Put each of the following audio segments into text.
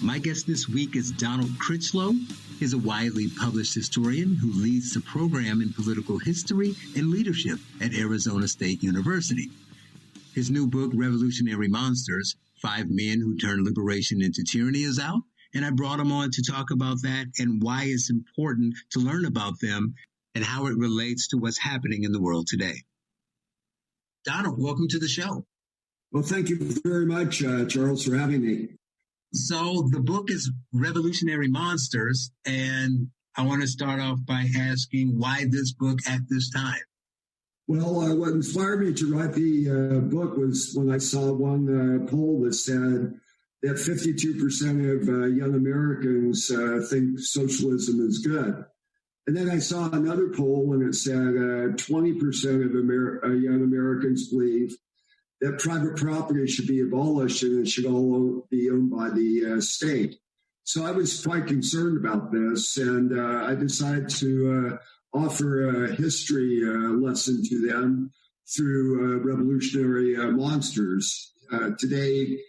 My guest this week is Donald Critchlow. He's a widely published historian who leads the program in political history and leadership at Arizona State University. His new book, Revolutionary Monsters, 5 Men Who Turned Liberation into Tyranny, is out, and I brought him on to talk about that and why it's important to learn about them and how it relates to what's happening in the world today. Donald, welcome to the show. Well, thank you very much, Charles, for having me. So the book is Revolutionary Monsters, and I want to start off by asking why this book at this time? Well, what inspired me to write the book was when I saw one poll that said that 52% of young Americans think socialism is good. And then I saw another poll and it said 20% of young Americans believe that private property should be abolished and it should all be owned by the state. So I was quite concerned about this, and I decided to offer a history lesson to them through Revolutionary Monsters. Today,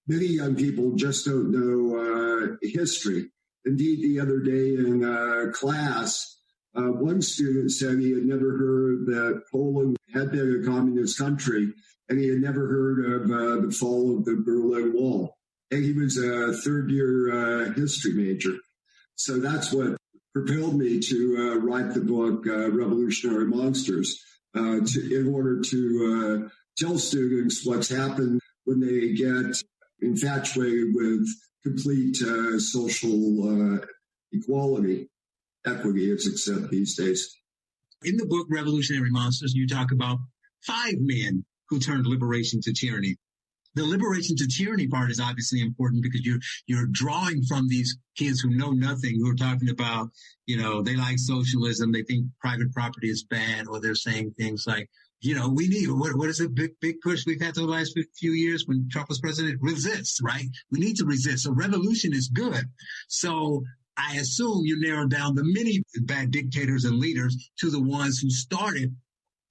many young people just don't know history. Indeed, the other day in class, one student said he had never heard that Poland had been a communist country, and he had never heard of the fall of the Berlin Wall. And he was a third-year history major. So that's what propelled me to write the book, Revolutionary Monsters, in order to tell students what's happened when they get infatuated with complete social equality. Equity is accepted these days. In the book, Revolutionary Monsters, you talk about 5 men who turned liberation to tyranny. The liberation to tyranny part is obviously important because you're drawing from these kids who know nothing, who are talking about, they like socialism, they think private property is bad, or they're saying things like, we need, what is a big push we've had the last few years when Trump was president? Resist, right? We need to resist. So revolution is good. So I assume you narrowed down the many bad dictators and leaders to the ones who started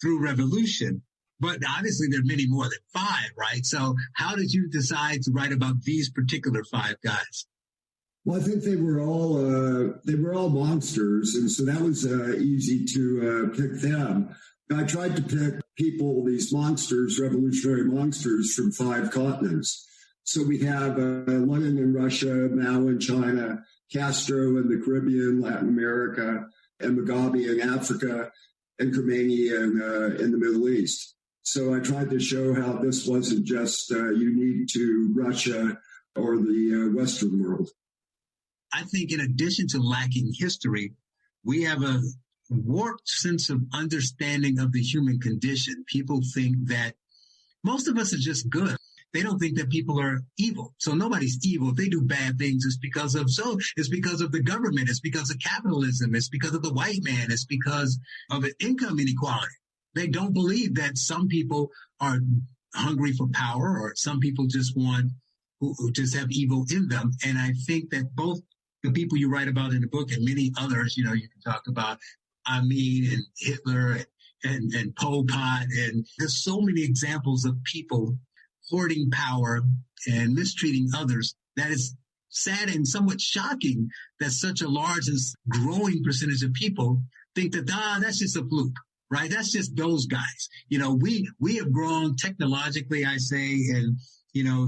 through revolution. But obviously there are many more than 5, right? So how did you decide to write about these particular 5 guys? Well, I think they were all monsters, and so that was easy to pick them. I tried to pick people, these monsters, revolutionary monsters from 5 continents. So we have Lenin in Russia, Mao in China, Castro in the Caribbean, Latin America, and Mugabe in Africa, and Khomeini in the Middle East. So I tried to show how this wasn't just unique to Russia or the Western world. I think in addition to lacking history, we have a warped sense of understanding of the human condition. People think that most of us are just good. They don't think that people are evil. So nobody's evil. If they do bad things, it's because of the government. It's because of capitalism. It's because of the white man. It's because of income inequality. They don't believe that some people are hungry for power or some people just who just have evil in them. And I think that both the people you write about in the book and many others, you can talk about Amin and Hitler and Pol Pot. And there's so many examples of people hoarding power and mistreating others. That is sad and somewhat shocking that such a large and growing percentage of people think that, that's just a fluke, right? That's just those guys. We have grown technologically, I say, and,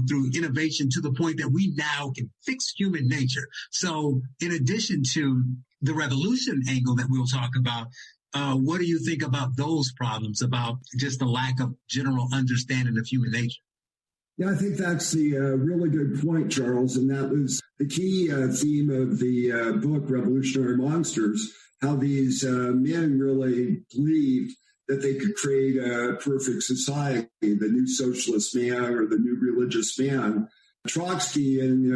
through innovation to the point that we now can fix human nature. So in addition to the revolution angle that we'll talk about, what do you think about those problems, about just the lack of general understanding of human nature? Yeah, I think that's the really good point, Charles. And that was the key theme of the book, Revolutionary Monsters, how these men really believed that they could create a perfect society, the new socialist man or the new religious man. Trotsky in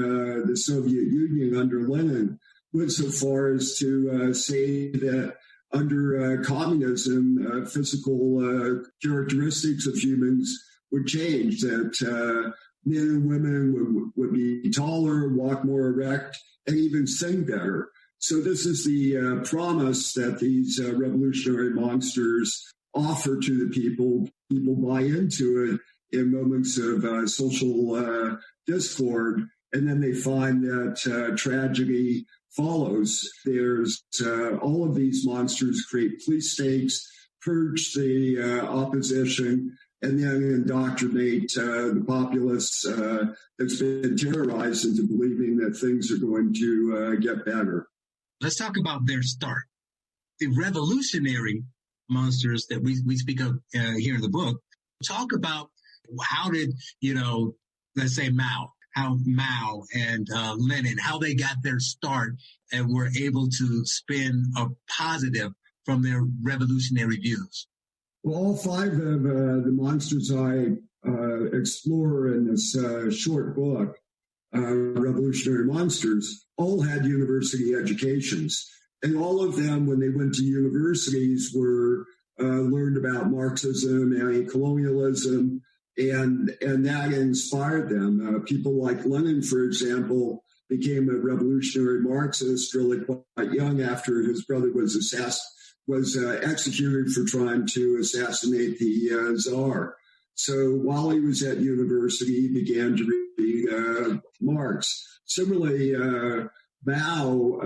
the Soviet Union under Lenin went so far as to say that under communism, physical characteristics of humans would change, that men and women would be taller, walk more erect, and even sing better. So this is the promise that these revolutionary monsters offer to the people. People buy into it in moments of social discord, and then they find that tragedy follows. There's all of these monsters create police states, purge the opposition, and then indoctrinate the populace that's been terrorized into believing that things are going to get better. Let's talk about their start. The revolutionary monsters that we speak of here in the book talk about how did, let's say how Mao and Lenin, how they got their start and were able to spin a positive from their revolutionary views. Well, all five of the monsters I explore in this short book, Revolutionary Monsters, all had university educations. And all of them, when they went to universities, were learned about Marxism, anti-colonialism, and that inspired them. People like Lenin, for example, became a revolutionary Marxist really quite young after his brother was executed for trying to assassinate the Tsar. So while he was at university, he began to read Marx. Similarly, Mao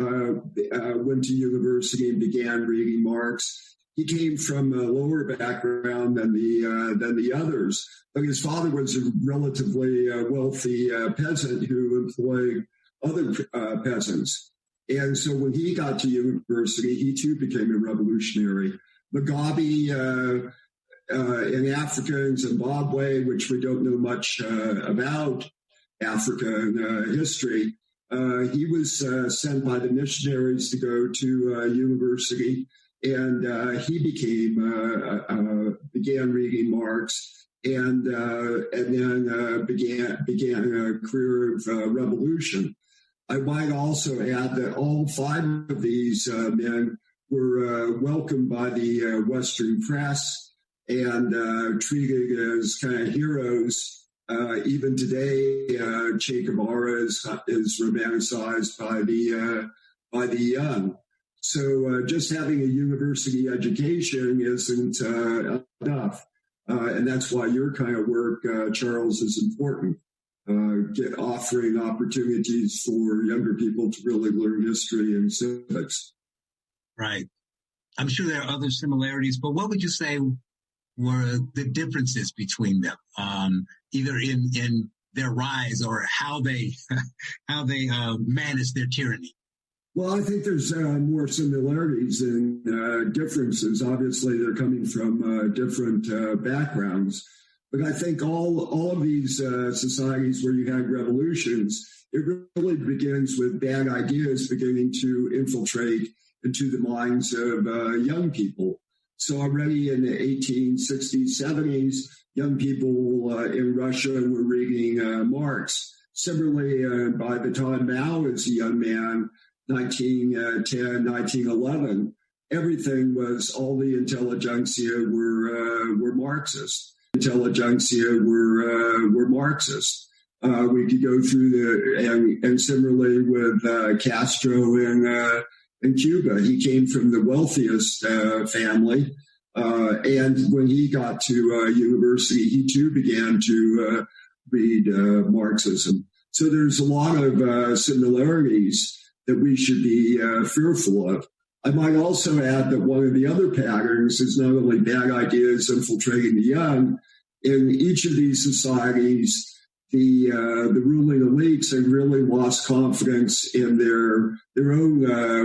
went to university and began reading Marx. He came from a lower background than the others, but his father was a relatively wealthy peasant who employed other peasants. And so when he got to university, he too became a revolutionary. Mugabe in Africa and Zimbabwe, which we don't know much about African history, he was sent by the missionaries to go to university, and he began reading Marx, and then began a career of revolution. I might also add that all five of these men were welcomed by the Western press and treated as kind of heroes. Even today, Che Guevara is romanticized by the young. So just having a university education isn't enough, and that's why your kind of work, Charles, is important. Offering opportunities for younger people to really learn history and civics. Right. I'm sure there are other similarities, but what would you say were the differences between them, either in their rise or how they managed their tyranny? Well, I think there's more similarities than differences. Obviously, they're coming from different backgrounds. But I think all of these societies where you had revolutions, it really begins with bad ideas beginning to infiltrate into the minds of young people. So already in the 1860s, 70s, young people in Russia were reading Marx. Similarly, by the time Mao was a young man, 1910, 1911, everything was, all the intelligentsia were Marxist. Intelligentsia were Marxist. We could go through and similarly with Castro in Cuba. He came from the wealthiest family, and when he got to university, he too began to read Marxism. So there's a lot of similarities that we should be fearful of. I might also add that one of the other patterns is not only bad ideas infiltrating the young. In each of these societies, the ruling elites have really lost confidence in their own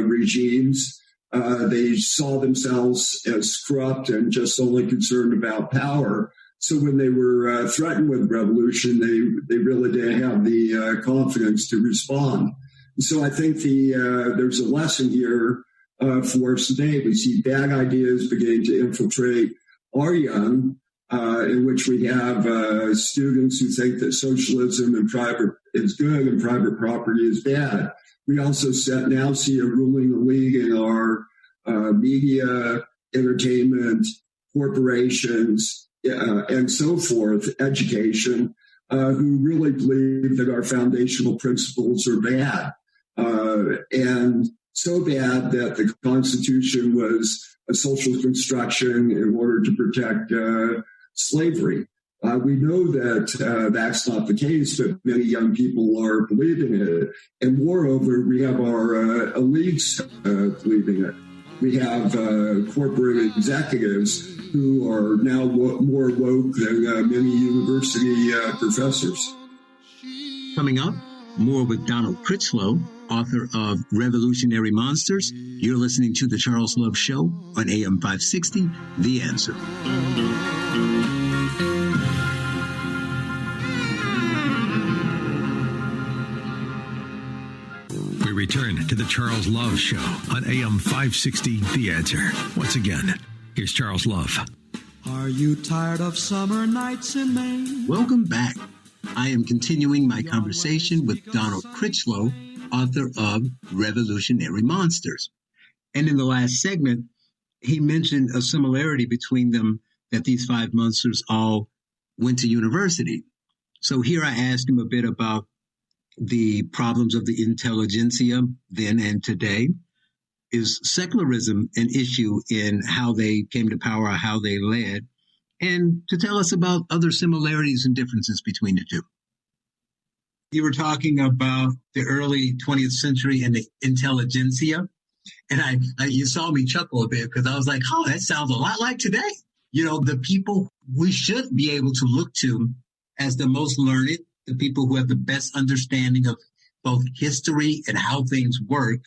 regimes. They saw themselves as corrupt and just only concerned about power. So when they were threatened with revolution, they really didn't have the confidence to respond. So I think there's a lesson here for us today. We see bad ideas beginning to infiltrate our young, in which we have students who think that socialism and private is good and private property is bad. We also now see a ruling elite in our media, entertainment, corporations, and so forth, education, who really believe that our foundational principles are bad. And so bad that the Constitution was a social construction in order to protect slavery. We know that that's not the case, but many young people are believing it. And moreover, we have our elites believing it. We have corporate executives who are now more woke than many university professors. Coming up, more with Donald Critchlow, author of Revolutionary Monsters. You're listening to The Charles Love Show on AM 560, The Answer. We return to The Charles Love Show on AM 560, The Answer. Once again, here's Charles Love. Are you tired of summer nights in Maine? Welcome back. I am continuing my conversation with Donald Critchlow, author of Revolutionary Monsters. And in the last segment, he mentioned a similarity between them, that these 5 monsters all went to university. So here I asked him a bit about the problems of the intelligentsia then and today. Is secularism an issue in how they came to power or how they led? And to tell us about other similarities and differences between the two. You were talking about the early 20th century and the intelligentsia. And you saw me chuckle a bit because I was like, oh, that sounds a lot like today. You know, the people we should be able to look to as the most learned, the people who have the best understanding of both history and how things work,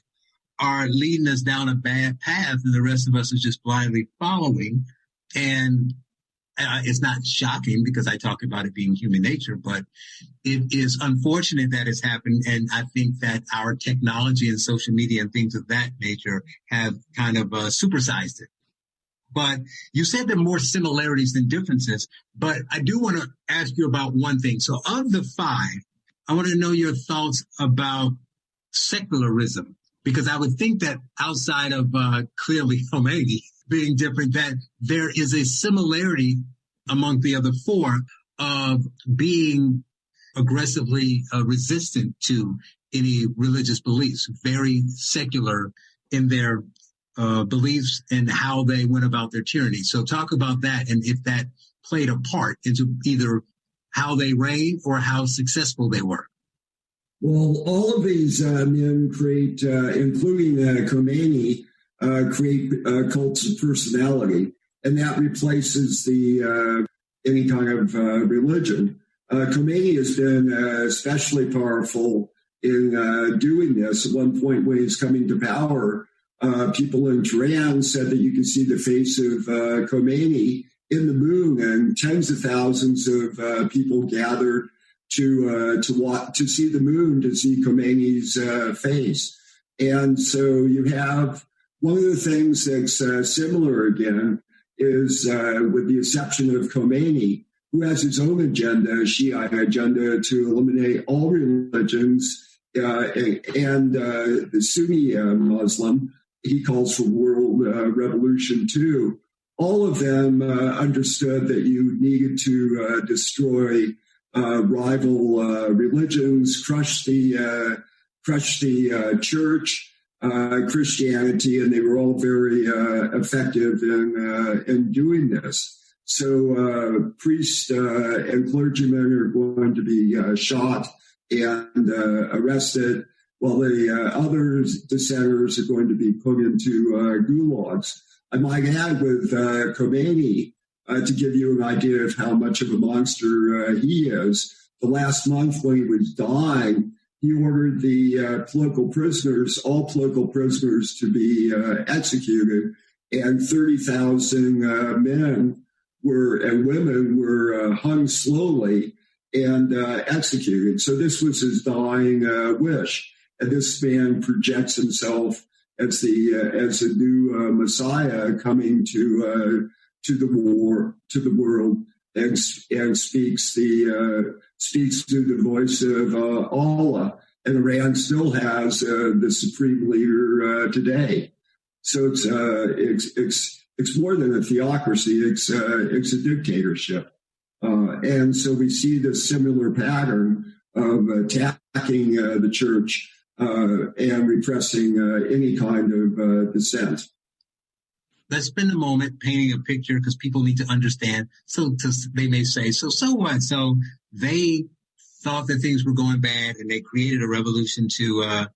are leading us down a bad path, and the rest of us are just blindly following. And it's not shocking because I talk about it being human nature, but it is unfortunate that it's happened. And I think that our technology and social media and things of that nature have kind of supersized it. But you said there are more similarities than differences, but I do want to ask you about one thing. So of the 5, I want to know your thoughts about secularism, because I would think that outside of clearly Khomeini being different, that there is a similarity among the other 4 of being aggressively resistant to any religious beliefs, very secular in their beliefs and how they went about their tyranny. So talk about that and if that played a part into either how they reigned or how successful they were. Well, all of these men create, including Khomeini, create cults of personality, and that replaces the any kind of religion. Khomeini has been especially powerful in doing this. At one point when he's coming to power, people in Tehran said that you could see the face of Khomeini in the moon, and tens of thousands of people gathered to see the moon, to see Khomeini's face. And so you have one of the things that's similar again is with the exception of Khomeini, who has his own agenda, a Shiite agenda to eliminate all religions, and the Sunni Muslim, he calls for world revolution too. All of them understood that you needed to destroy rival religions, crush the church, Christianity, and they were all very effective in doing this. So priests and clergymen are going to be shot and arrested, while the other dissenters are going to be put into gulags. I might add with Khomeini, to give you an idea of how much of a monster he is, the last month when he was dying, he ordered the all political prisoners to be executed, and 30,000 men and women were hung slowly and executed. So this was his dying wish, and this man projects himself as a new Messiah coming to the world, and speaks through the voice of Allah. And Iran still has the supreme leader today. So it's more than a theocracy. It's a dictatorship. And so we see this similar pattern of attacking the church and repressing any kind of dissent. let's spend a moment painting a picture because people need to understand. So they may say, so what? So they thought that things were going bad and they created a revolution to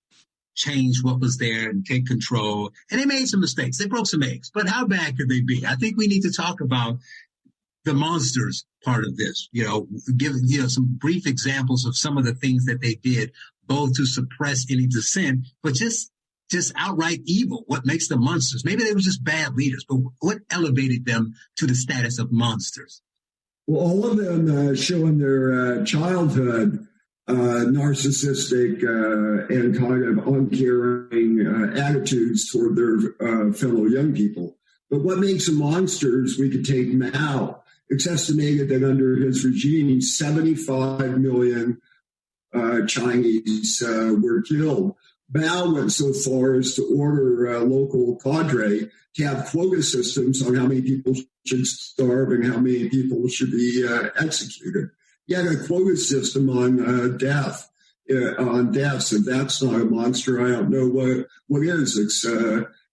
change what was there and take control. And they made some mistakes. They broke some eggs. But how bad could they be? I think we need to talk about the monsters part of this, give, some brief examples of some of the things that they did, both to suppress any dissent, but just outright evil. What makes them monsters? Maybe they were just bad leaders, but what elevated them to the status of monsters? Well, all of them show in their childhood narcissistic and kind of uncaring attitudes toward their fellow young people. But what makes them monsters, we could take Mao. It's estimated that under his regime, 75 million Chinese were killed. Mao went so far as to order a local cadre to have quota systems on how many people should starve and how many people should be executed. He had a quota system on deaths. If that's not a monster, I don't know what is. It's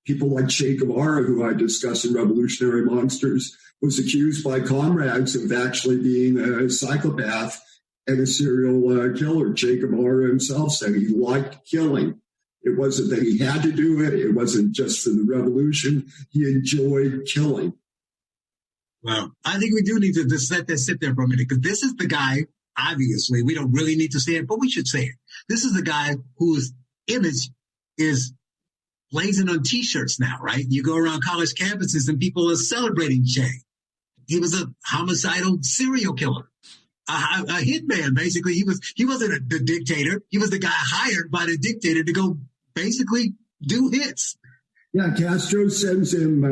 people like Che Guevara, who I discuss in Revolutionary Monsters, was accused by comrades of actually being a psychopath and a serial killer. Che Guevara himself said he liked killing. It wasn't that he had to do it. It wasn't just for the revolution. He enjoyed killing. Well, I think we do need to just let that sit there for a minute, because this is the guy, obviously, we don't really need to say it, but we should say it. This is the guy whose image is blazing on T-shirts now, right? You go around college campuses and people are celebrating Che. He was a homicidal serial killer, a hitman, basically. He wasn't the dictator. He was the guy hired by the dictator to go basically do hits. Yeah, Castro sends him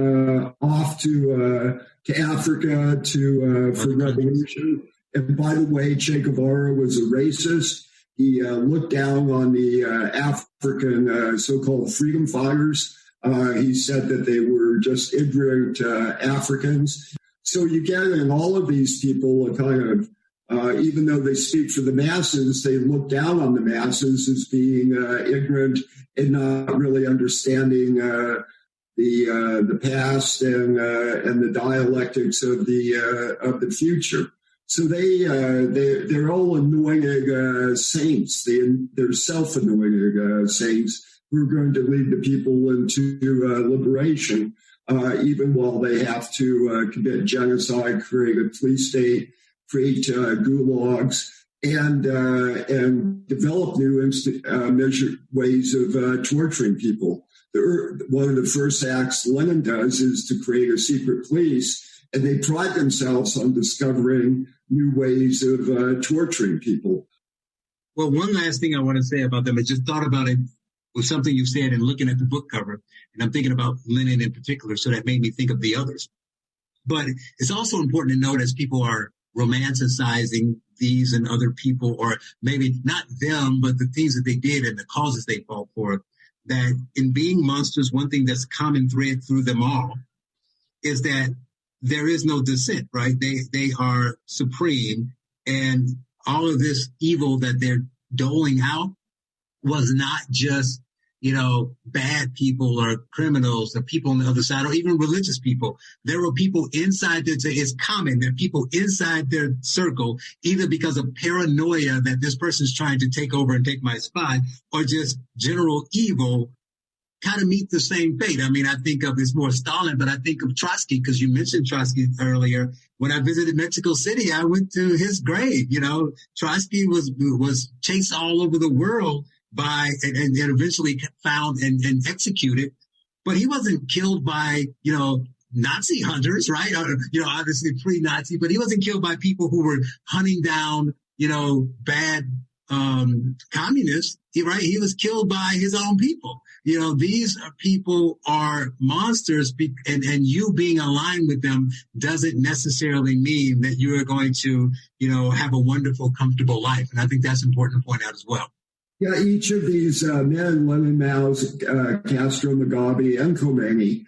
off to Africa for revolution. And by the way, Che Guevara was a racist. He looked down on the African so-called freedom fighters. He said that they were just ignorant Africans. So you get in all of these people kind of, even though they speak for the masses, they look down on the masses as being ignorant and not really understanding the past and the dialectics of the future. So they're all anointed saints. They're self-anointed saints who are going to lead the people into liberation, even while they have to commit genocide, create a police state, create gulags, and develop new ways of torturing people. One of the first acts Lenin does is to create a secret police, and they pride themselves on discovering new ways of torturing people. Well, one last thing I want to say about them, I just thought about it with something you said and looking at the book cover, and I'm thinking about Lenin in particular, so that made me think of the others. But it's also important to note, as people are romanticizing these and other people, or maybe not them, but the things that they did and the causes they fought for, that in being monsters, one thing that's common thread through them all is that there is no dissent, right? They are supreme, and all of this evil that they're doling out was not just, bad people or criminals or people on the other side, or even religious people. There were people inside it's common. There are people inside their circle, either because of paranoia that this person's trying to take over and take my spot, or just general evil, kind of meet the same fate. I mean, I think of, it's more Stalin, but I think of Trotsky, because you mentioned Trotsky earlier. When I visited Mexico City, I went to his grave. Trotsky was chased all over the world by, and eventually found and executed. But he wasn't killed by, Nazi hunters, right? Obviously pre-Nazi, but he wasn't killed by people who were hunting down, bad communists, right? He was killed by his own people. These people are monsters, and you being aligned with them doesn't necessarily mean that you are going to, have a wonderful, comfortable life. And I think that's important to point out as well. Yeah, each of these men, Lenin, Mao, Castro, Mugabe, and Khomeini,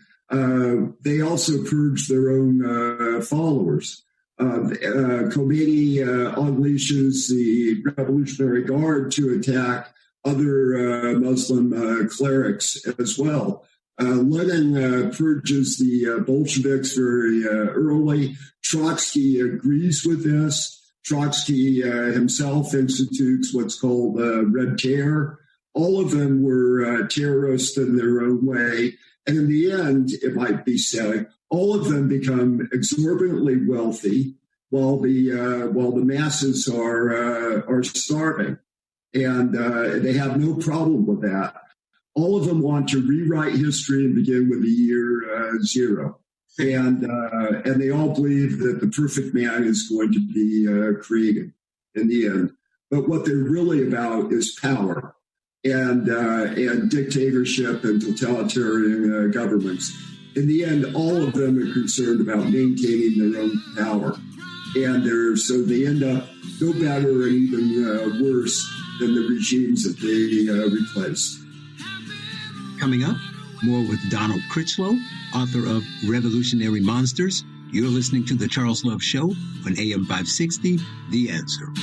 they also purged their own followers. Khomeini unleashes the Revolutionary Guard to attack other Muslim clerics as well. Lenin purges the Bolsheviks very early. Trotsky agrees with this. Trotsky himself institutes what's called Red Terror. All of them were terrorists in their own way. And in the end, it might be said, all of them become exorbitantly wealthy while the masses are starving. And they have no problem with that. All of them want to rewrite history and begin with the year zero. And they all believe that the perfect man is going to be created in the end. But what they're really about is power and dictatorship and totalitarian governments. In the end, all of them are concerned about maintaining their own power. And so they end up no better and even worse than the regimes that they replace. Coming up, more with Donald Critchlow, author of Revolutionary Monsters. You're listening to The Charles Love Show on AM 560, The Answer.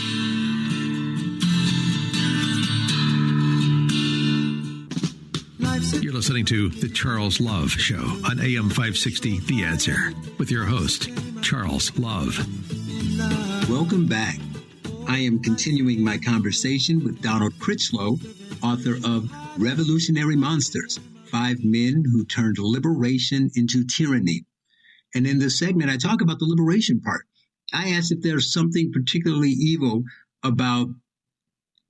You're listening to The Charles Love Show on AM 560, The Answer, with your host, Charles Love. Welcome back. I am continuing my conversation with Donald Critchlow, author of Revolutionary Monsters, 5 Men Who Turned Liberation into Tyranny. And in this segment, I talk about the liberation part. I asked if there's something particularly evil about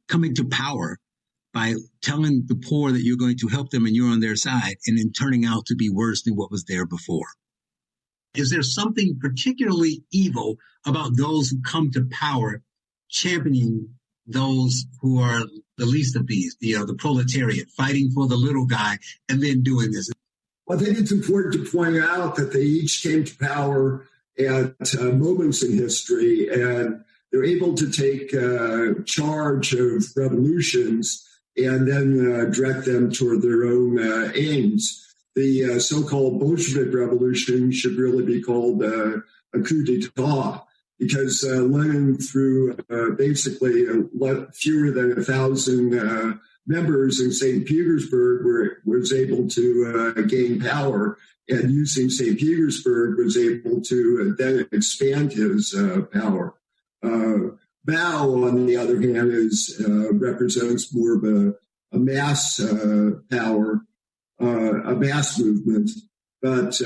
coming to power by telling the poor that you're going to help them and you're on their side, and then turning out to be worse than what was there before. Is there something particularly evil about those who come to power championing those who are the least of these, the proletariat, fighting for the little guy, and then doing this? Well, I think it's important to point out that they each came to power at moments in history, and they're able to take charge of revolutions and then direct them toward their own aims. The so-called Bolshevik Revolution should really be called a coup d'etat, because Lenin, through basically fewer than 1,000 members in St. Petersburg, was able to gain power, and using St. Petersburg was able to then expand his power. Mao, on the other hand, represents more of a mass power, a mass movement. But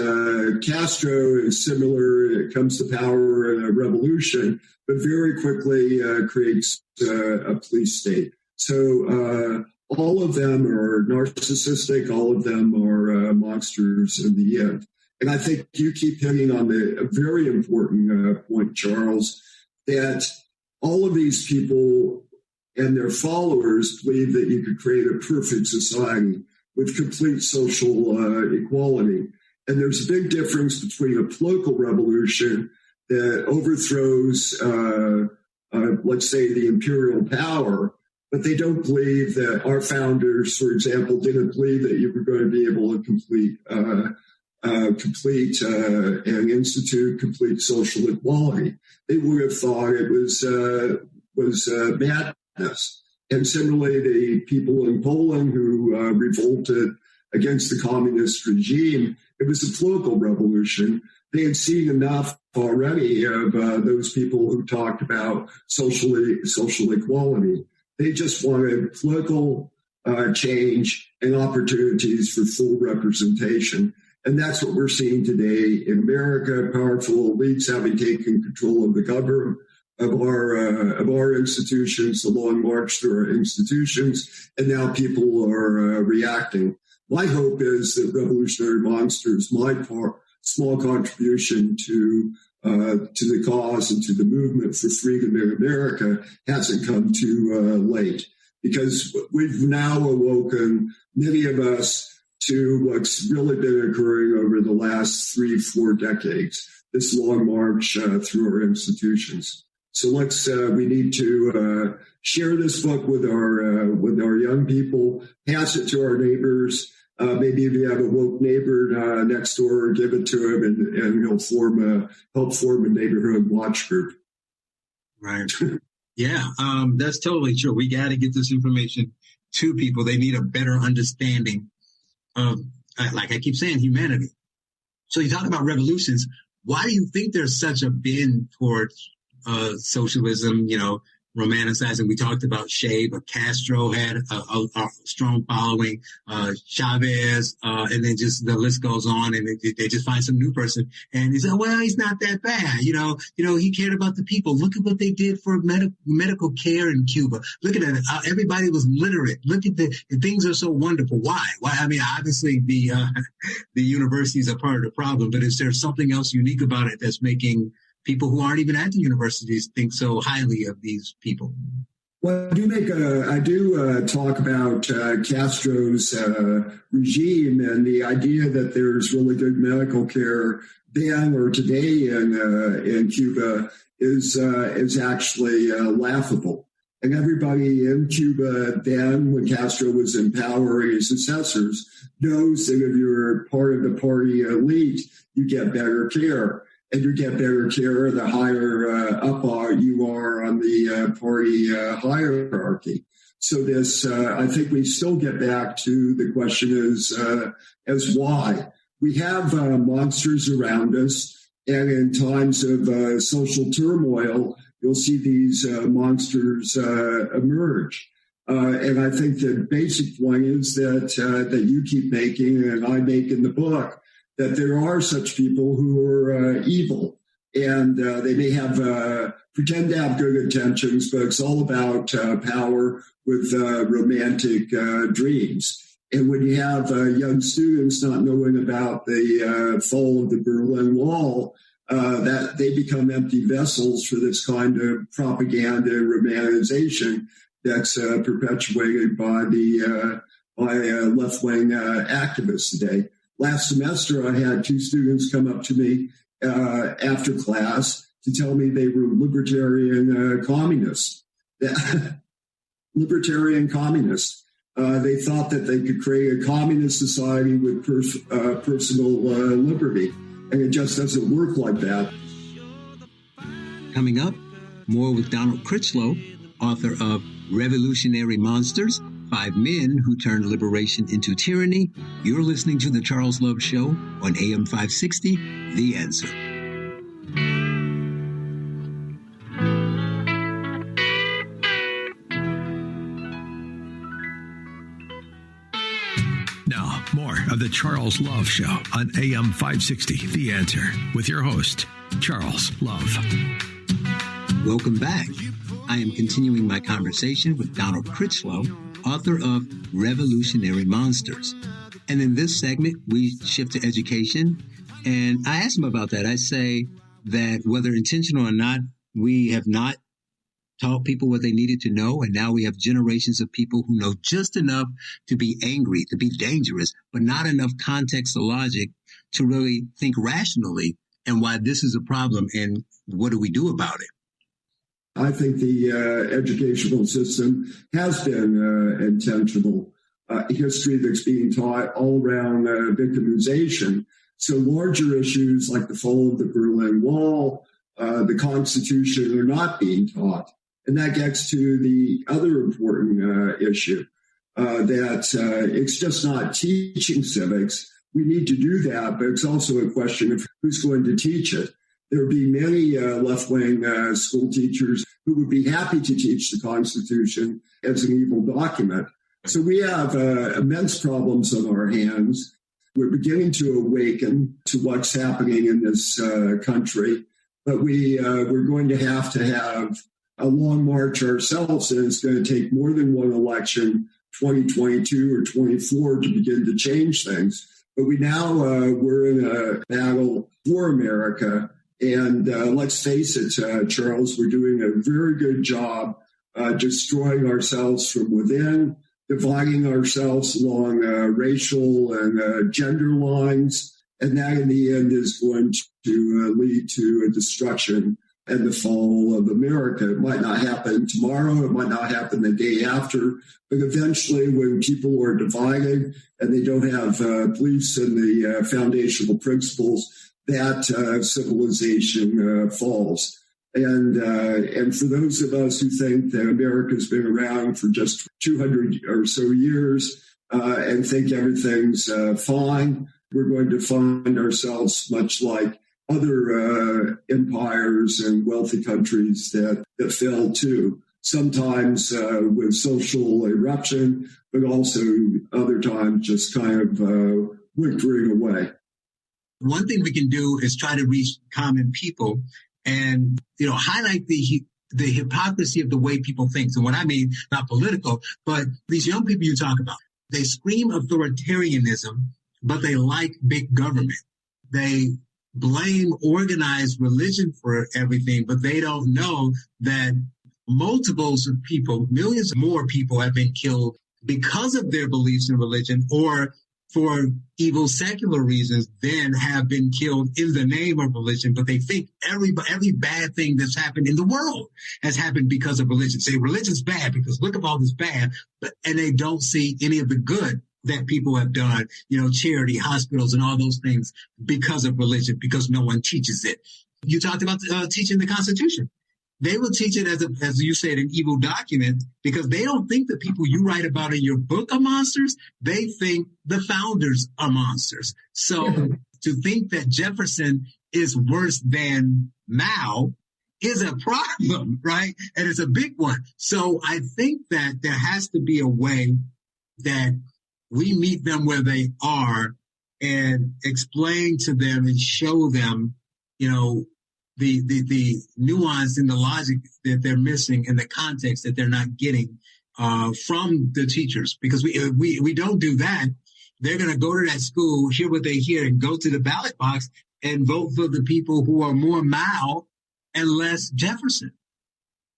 Castro is similar. It comes to power in a revolution, but very quickly creates a police state. So all of them are narcissistic. All of them are monsters in the end. And I think you keep hitting on a very important point, Charles, that all of these people and their followers believe that you could create a perfect society with complete social equality. And there's a big difference between a political revolution that overthrows, let's say, the imperial power, but they don't believe that our founders, for example, didn't believe that you were going to be able to complete and institute complete social equality. They would have thought it was madness. And similarly, the people in Poland who revolted against the communist regime, it was a political revolution. They had seen enough already of those people who talked about social equality. They just wanted political change and opportunities for full representation. And that's what we're seeing today in America, powerful elites having taken control of the government, of our institutions, the long march through our institutions, and now people are reacting. My hope is that Revolutionary Monsters, my small contribution to the cause and to the movement for freedom in America, hasn't come too late, because we've now awoken, many of us, to what's really been occurring over the last 3-4 decades, this long march through our institutions. So we need to share this book with our young people, pass it to our neighbors. Maybe if you have a woke neighbor next door, give it to him, and he'll help form a neighborhood watch group. Right. Yeah, that's totally true. We got to get this information to people. They need a better understanding of like I keep saying, humanity. So you talk about revolutions. Why do you think there's such a bend towards socialism, romanticizing? We talked about Che, but Castro had a strong following, Chavez, and then just the list goes on, and they just find some new person, and he said, well, he's not that bad. He cared about the people. Look at what they did for medical care in Cuba. Look at it. Everybody was literate. Look at the things are so wonderful. Why? I mean, obviously the universities are part of the problem, but is there something else unique about it that's making people who aren't even at the universities think so highly of these people? Well, I do talk about Castro's regime and the idea that there's really good medical care then or today in Cuba is actually laughable. And everybody in Cuba then, when Castro was in power, his successors, knows that if you're part of the party elite, you get better care. And you get better care the higher up you are on the party hierarchy. So I think we still get back to the question as why. We have monsters around us, and in times of social turmoil, you'll see these monsters emerge. And I think the basic point is that you keep making, and I make in the book, that there are such people who are evil, and they may have pretend to have good intentions, but it's all about power with romantic dreams. And when you have young students not knowing about the fall of the Berlin Wall, that they become empty vessels for this kind of propaganda and romanticization that's perpetuated by the left-wing activists today. Last semester, I had two students come up to me after class to tell me they were libertarian communists. Libertarian communists. They thought that they could create a communist society with personal liberty, and it just doesn't work like that. Coming up, more with Donald Critchlow, author of Revolutionary Monsters, 5 Men Who Turned Liberation into Tyranny. You're listening to The Charles Love Show on AM 560, The Answer. Now, more of The Charles Love Show on AM 560, The Answer, with your host, Charles Love. Welcome back. I am continuing my conversation with Donald Critchlow, author of Revolutionary Monsters. And in this segment, we shift to education. And I asked him about that. I say that whether intentional or not, we have not taught people what they needed to know. And now we have generations of people who know just enough to be angry, to be dangerous, but not enough context or logic to really think rationally and why this is a problem and what do we do about it. I think the educational system has been intentional. History that's being taught all around victimization. So larger issues like the fall of the Berlin Wall, the Constitution are not being taught. And that gets to the other important issue, that it's just not teaching civics. We need to do that, but it's also a question of who's going to teach it. There would be many left-wing school teachers who would be happy to teach the Constitution as an evil document. So we have immense problems on our hands. We're beginning to awaken to what's happening in this country, but we're going to have a long march ourselves, and it's going to take more than one election, 2022 or 24, to begin to change things. But we're in a battle for America. And let's face it, Charles, we're doing a very good job destroying ourselves from within, dividing ourselves along racial and gender lines. And that in the end is going to lead to a destruction and the fall of America. It might not happen tomorrow. It might not happen the day after. But eventually, when people are divided and they don't have beliefs in the foundational principles, that civilization falls. And for those of us who think that America's been around for just 200 or so years, and think everything's fine. We're going to find ourselves much like other empires and wealthy countries that fail too, sometimes with social eruption, but also other times just kind of withering away. One thing we can do is try to reach common people and, highlight the hypocrisy of the way people think. So what I mean, not political, but these young people you talk about, they scream authoritarianism, but they like big government. They blame organized religion for everything, but they don't know that multiples of people, millions more people have been killed because of their beliefs in religion or for evil secular reasons than have been killed in the name of religion. But they think every bad thing that's happened in the world has happened because of religion. Say religion's bad because look at all this bad, and they don't see any of the good that people have done, charity, hospitals, and all those things because of religion, because no one teaches it. You talked about teaching the Constitution. They will teach it as you said, an evil document because they don't think the people you write about in your book are monsters. They think the founders are monsters. So to think that Jefferson is worse than Mao is a problem, right? And it's a big one. So I think that there has to be a way that we meet them where they are and explain to them and show them, the nuance and the logic that they're missing and the context that they're not getting from the teachers. Because we don't do that, they're going to go to that school, hear what they hear, and go to the ballot box and vote for the people who are more Mao and less Jefferson.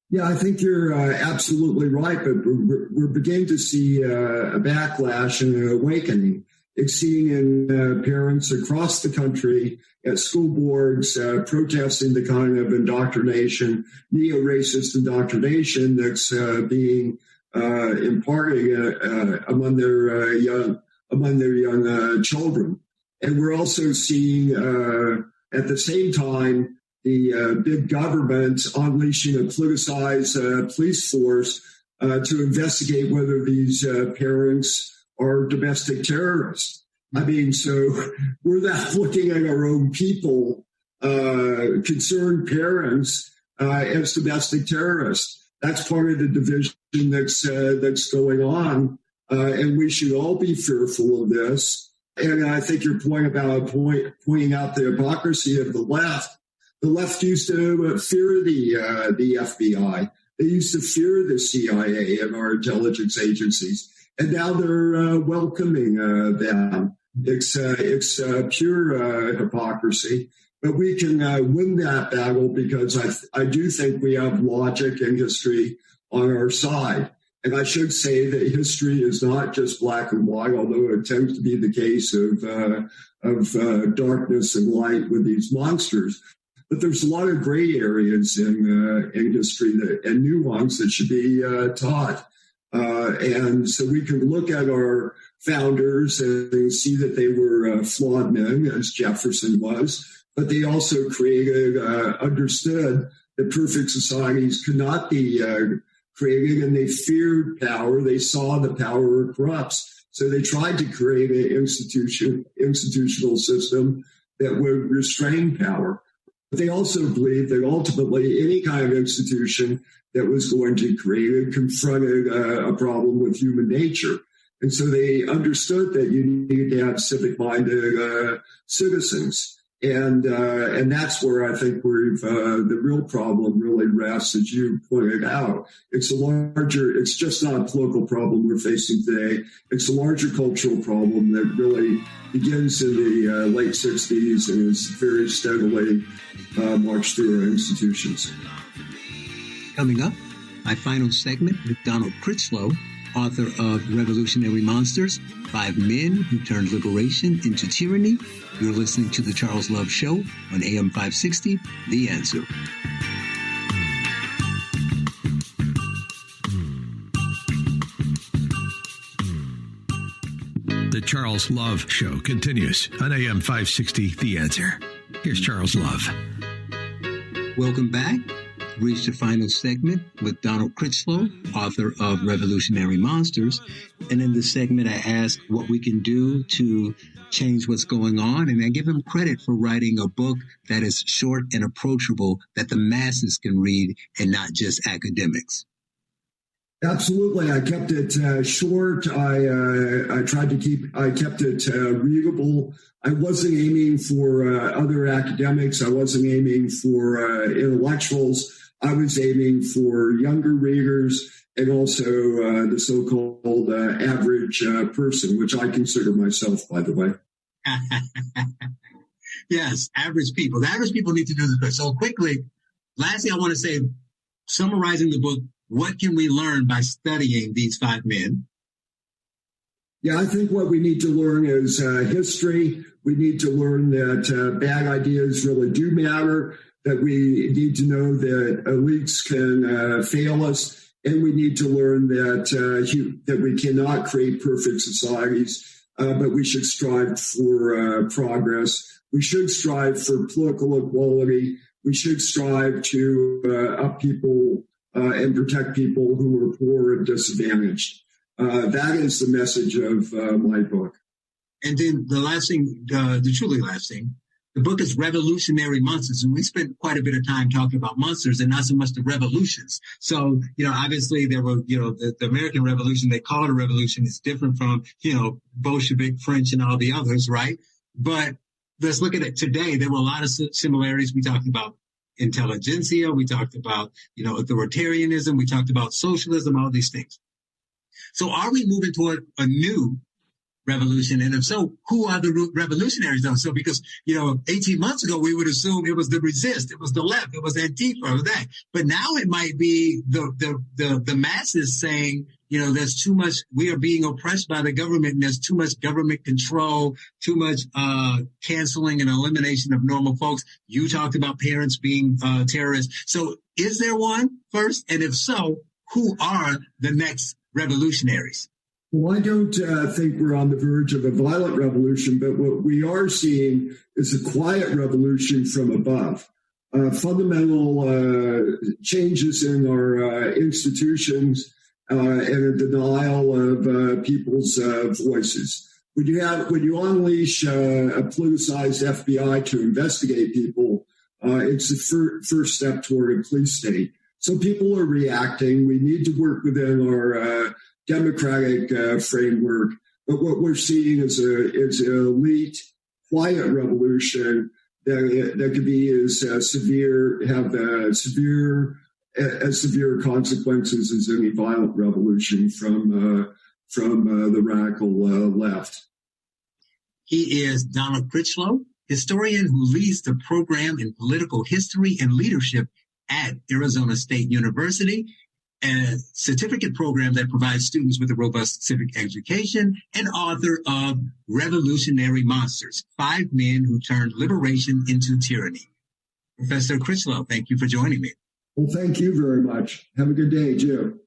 Yeah, I think you're absolutely right, but we're beginning to see a backlash and an awakening, seeing in parents across the country at school boards protesting the kind of indoctrination, neo-racist indoctrination that's being imparted among their young children. And we're also seeing at the same time the big government unleashing a politicized police force to investigate whether these parents are domestic terrorists. I mean, so we're not looking at our own people, concerned parents, as domestic terrorists. That's part of the division that's going on, and we should all be fearful of this. And I think your point about pointing out the hypocrisy of the left. The left used to fear the FBI. They used to fear the CIA and our intelligence agencies, and now they're welcoming them. It's pure hypocrisy, but we can win that battle because I do think we have logic and history on our side. And I should say that history is not just black and white, although it tends to be the case of darkness and light with these monsters. But there's a lot of gray areas in history and nuance that should be taught. And so we can look at our founders and see that they were flawed men, as Jefferson was, but they also understood that perfect societies could not be created, and they feared power. They saw the power corrupts. So they tried to create an institutional system that would restrain power. But they also believed that ultimately any kind of institution that was going to create it confronted a problem with human nature. And so they understood that you needed to have civic-minded citizens. And that's where I think the real problem really rests, as you pointed out. It's just not a political problem we're facing today. It's a larger cultural problem that really begins in the late 60s and is very steadily marched through our institutions. Coming up, my final segment with Donald Critchlow, author of Revolutionary Monsters, 5 Men Who Turned Liberation into Tyranny. You're listening to The Charles Love Show on AM 560, The Answer. The Charles Love Show continues on AM 560, The Answer. Here's Charles Love. Welcome back. reached the final segment with Donald Critchlow, author of Revolutionary Monsters. And in this segment, I ask what we can do to change what's going on. And I give him credit for writing a book that is short and approachable that the masses can read and not just academics. Absolutely. I kept it short. I kept it readable. I wasn't aiming for other academics. I wasn't aiming for intellectuals. I was aiming for younger readers and also the so-called average person, which I consider myself, by the way. Yes, average people. The average people need to do this. So quickly, lastly, I want to say, summarizing the book, what can we learn by studying these five men? Yeah, I think what we need to learn is history. We need to learn that bad ideas really do matter, that we need to know that elites can fail us, and we need to learn that we cannot create perfect societies, but we should strive for progress. We should strive for political equality. We should strive to up people and protect people who are poor and disadvantaged. That is the message of my book. And then the last thing, the truly last thing, the book is Revolutionary Monsters. And we spent quite a bit of time talking about monsters and not so much the revolutions. So, obviously there were, the American Revolution, they call it a revolution. It's different from, Bolshevik, French, and all the others, right? But let's look at it today. There were a lot of similarities. We talked about intelligentsia. We talked about, authoritarianism. We talked about socialism, all these things. So are we moving toward a new revolution? And if so, who are the revolutionaries though? So because, 18 months ago, we would assume it was the resist, it was the left, it was Antifa or that. But now it might be the masses saying, there's too much, we are being oppressed by the government and there's too much government control, too much canceling and elimination of normal folks. You talked about parents being terrorists. So is there one first? And if so, who are the next revolutionaries? Well, I don't think we're on the verge of a violent revolution, but what we are seeing is a quiet revolution from above. Fundamental changes in our institutions and a denial of people's voices. When you unleash a politicized FBI to investigate people, it's the first step toward a police state. So people are reacting. We need to work within our democratic framework, but what we're seeing is an elite, quiet revolution that could be have severe consequences as any violent revolution from the radical left. He is Donald Critchlow, historian who leads the program in political history and leadership at Arizona State University, a certificate program that provides students with a robust civic education, and author of Revolutionary Monsters, 5 Men Who Turned Liberation into Tyranny. Professor Critchlow, thank you for joining me. Well, thank you very much. Have a good day, Jim.